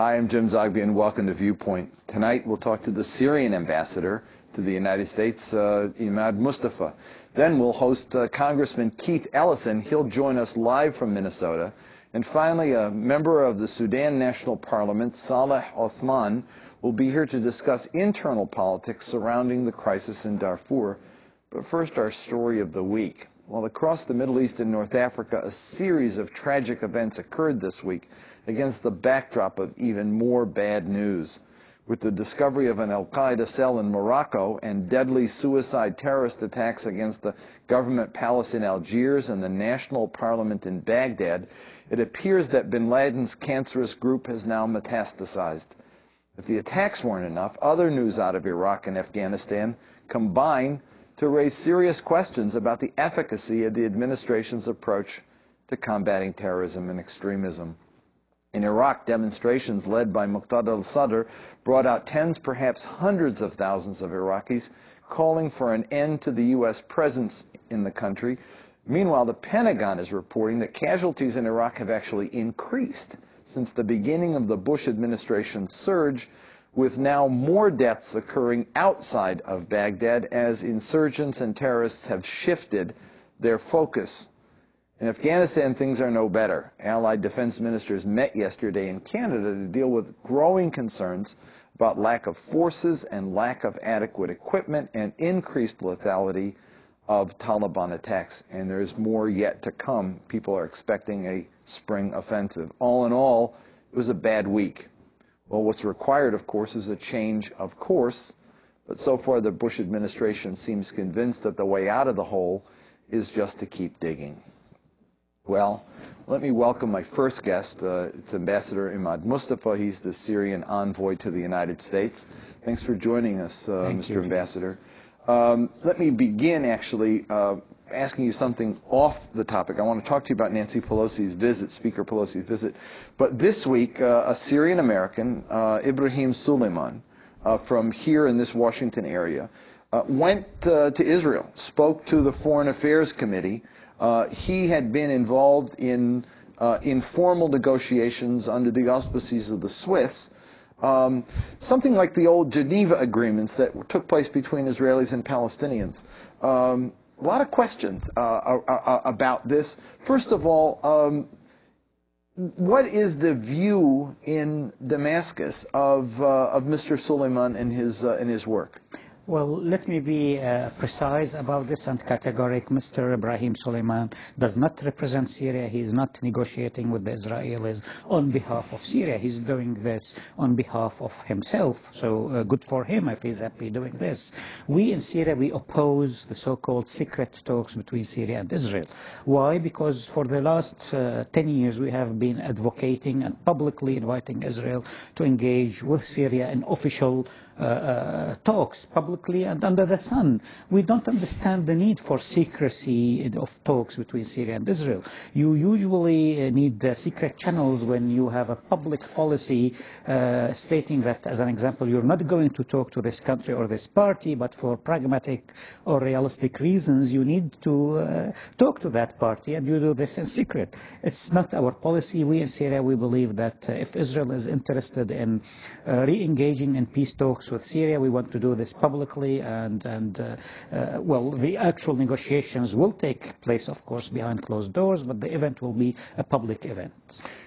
Hi, I'm Jim Zogby, and welcome to Viewpoint. Tonight, we'll talk to the Syrian ambassador to the United States, Imad Mustafa. Then we'll host Congressman Keith Ellison. He'll join us live from Minnesota. And finally, a member of the Sudan National Parliament, Saleh Osman, will be here to discuss internal politics surrounding the crisis in Darfur. But first, our story of the week. Well, across the Middle East and North Africa, a series of tragic events occurred this week against the backdrop of even more bad news. With the discovery of an al-Qaeda cell in Morocco and deadly suicide terrorist attacks against the government palace in Algiers and the National Parliament in Baghdad, it appears that bin Laden's cancerous group has now metastasized. If the attacks weren't enough, other news out of Iraq and Afghanistan combine to raise serious questions about the efficacy of the administration's approach to combating terrorism and extremism. In Iraq, demonstrations led by Muqtada al-Sadr brought out tens, perhaps hundreds of thousands of Iraqis calling for an end to the U.S. presence in the country. Meanwhile, the Pentagon is reporting that casualties in Iraq have actually increased since the beginning of the Bush administration's surge, with now more deaths occurring outside of Baghdad as insurgents and terrorists have shifted their focus. In Afghanistan, things are no better. Allied defense ministers met yesterday in Canada to deal with growing concerns about lack of forces and lack of adequate equipment and increased lethality of Taliban attacks. And there's more yet to come. People are expecting a spring offensive. All in all, it was a bad week. Well, what's required, of course, is a change of course. But so far, the Bush administration seems convinced that the way out of the hole is just to keep digging. Well, let me welcome my first guest. It's Ambassador Imad Mustafa. He's the Syrian envoy to the United States. Thanks for joining us, Mr. Ambassador. Let me begin, actually, asking you something off the topic. I want to talk to you about Nancy Pelosi's visit, Speaker Pelosi's visit. But this week, a Syrian American, Ibrahim Suleiman, from here in this Washington area, went to Israel, spoke to the Foreign Affairs Committee. He had been involved in informal negotiations under the auspices of the Swiss, something like the old Geneva agreements that took place between Israelis and Palestinians. A lot of questions about this. First of all, what is the view in Damascus of Mr. Suleiman and his work? Well, let me be precise about this and categoric. Mr. Ibrahim Suleiman does not represent Syria. He is not negotiating with the Israelis on behalf of Syria. He's doing this on behalf of himself. So good for him if he's happy doing this. We in Syria, we oppose the so-called secret talks between Syria and Israel. Why? Because for the last 10 years, we have been advocating and publicly inviting Israel to engage with Syria in official talks, publicly and under the sun. We don't understand the need for secrecy of talks between Syria and Israel. You usually need secret channels when you have a public policy stating that, as an example, you're not going to talk to this country or this party, but for pragmatic or realistic reasons, you need to talk to that party, and you do this in secret. It's not our policy. We in Syria, we believe that if Israel is interested in re-engaging in peace talks with Syria, we want to do this publicly, well, the actual negotiations will take place, of course, behind closed doors, but the event will be a public event.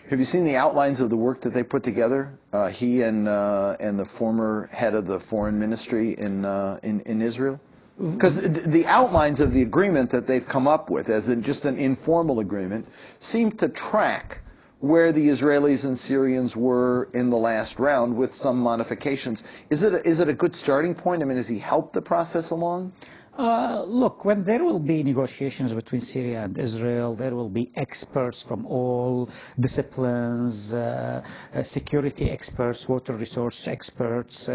Have you seen the outlines of the work that they put together? He and the former head of the foreign ministry in Israel? Because the outlines of the agreement that they've come up with, as in just an informal agreement, seem to track where the Israelis and Syrians were in the last round with some modifications. Is it a good starting point? I mean, has he helped the process along? Look, when there will be negotiations between Syria and Israel, there will be experts from all disciplines, security experts, water resource experts,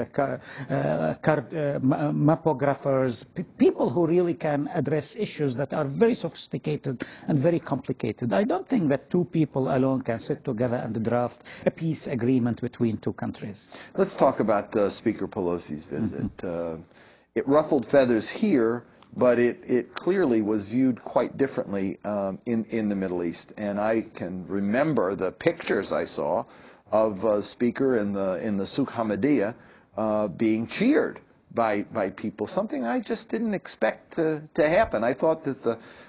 mapographers, people who really can address issues that are very sophisticated and very complicated. I don't think that two people alone can sit together and draft a peace agreement between two countries. Let's talk about Speaker Pelosi's visit. It ruffled feathers here, but it clearly was viewed quite differently in the Middle East. And I can remember the pictures I saw speaker in the Souk Hamidiyya being cheered by people, something I just didn't expect to happen. I thought that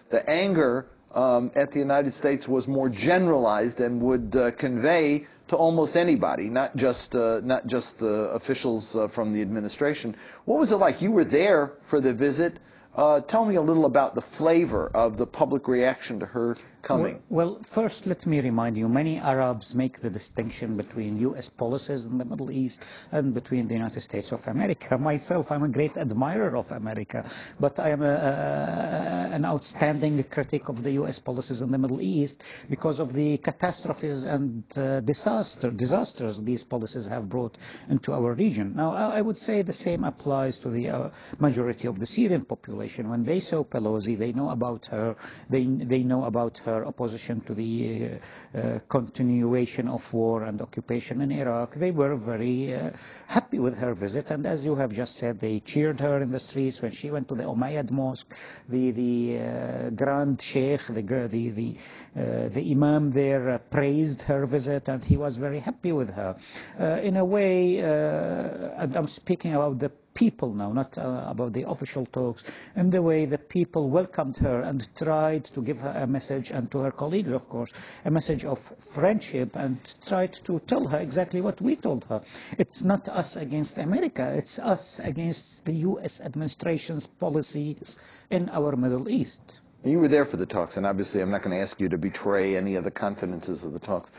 the anger at the United States was more generalized and would convey to almost anybody, not just the officials from the administration. What was it like? You were there for the visit. Tell me a little about the flavor of the public reaction to her coming. Well, first let me remind you, many Arabs make the distinction between U.S. policies in the Middle East and between the United States of America. Myself, I'm a great admirer of America, but I am an outstanding critic of the U.S. policies in the Middle East because of the catastrophes and disasters these policies have brought into our region. Now, I would say the same applies to the majority of the Syrian population. When they saw Pelosi, they know about her. They know about her opposition to the continuation of war and occupation in Iraq. They were very happy with her visit, and as you have just said, they cheered her in the streets when she went to the Umayyad Mosque. The Grand Sheikh, the Imam there, praised her visit, and he was very happy with her. In a way, and I'm speaking about the people now, not about the official talks, and the way the people welcomed her and tried to give her a message, and to her colleagues, of course, a message of friendship, and tried to tell her exactly what we told her. It's not us against America, it's us against the U.S. administration's policies in our Middle East. You were there for the talks, and obviously I'm not going to ask you to betray any of the confidences of the talks,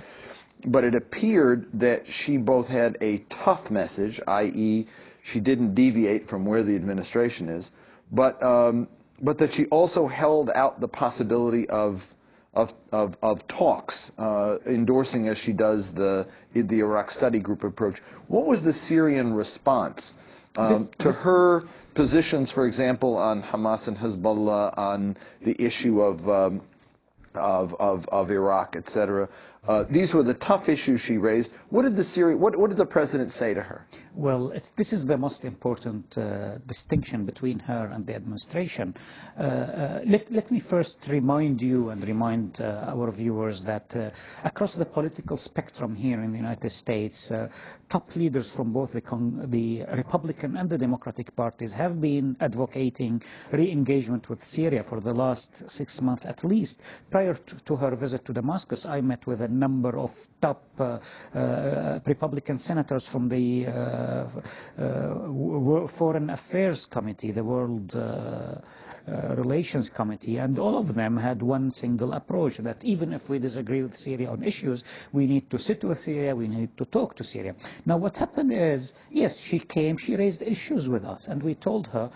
but it appeared that she both had a tough message, i.e., she didn't deviate from where the administration is, but that she also held out the possibility of talks, endorsing as she does the Iraq Study Group approach. What was the Syrian response to her positions, for example, on Hamas and Hezbollah, on the issue of Iraq, etc.? These were the tough issues she raised. What did the president say to her? Well, this is the most important distinction between her and the administration. Let me first remind you and remind our viewers that across the political spectrum here in the United States, top leaders from both the Republican and the Democratic parties have been advocating re-engagement with Syria for the last 6 months at least. Prior to her visit to Damascus, I met with a number of top Republican senators from the Foreign Affairs Committee, the World Relations Committee, and all of them had one single approach, that even if we disagree with Syria on issues, we need to sit with Syria, we need to talk to Syria. Now what happened is, yes, she came, she raised issues with us, and we told her,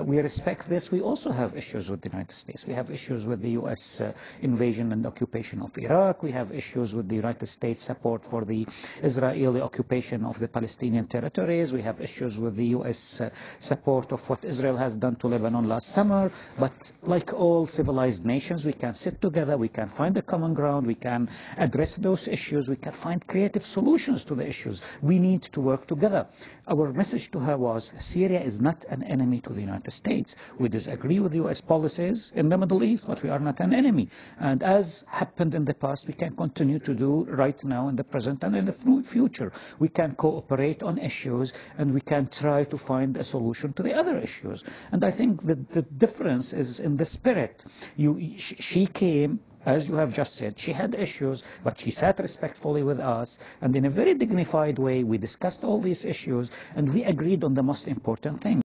we respect this, we also have issues with the United States. We have issues with the U.S. Invasion and occupation of Iraq, we have issues with the United States support for the Israeli occupation of the Palestinian territories, we have issues with the U.S. support of what Israel has done to Lebanon last summer. But like all civilized nations, we can sit together, we can find a common ground, we can address those issues, we can find creative solutions to the issues. We need to work together. Our message to her was, Syria is not an enemy to the United States. We disagree with U.S. policies in the Middle East, but we are not an enemy. And as happened in the past, we can continue to do right now in the present and in the future. We can cooperate on issues, and we can try to find a solution to the other issues. And I think that the difference is in the spirit. She came, as you have just said, she had issues, but she sat respectfully with us, and in a very dignified way, we discussed all these issues, and we agreed on the most important thing.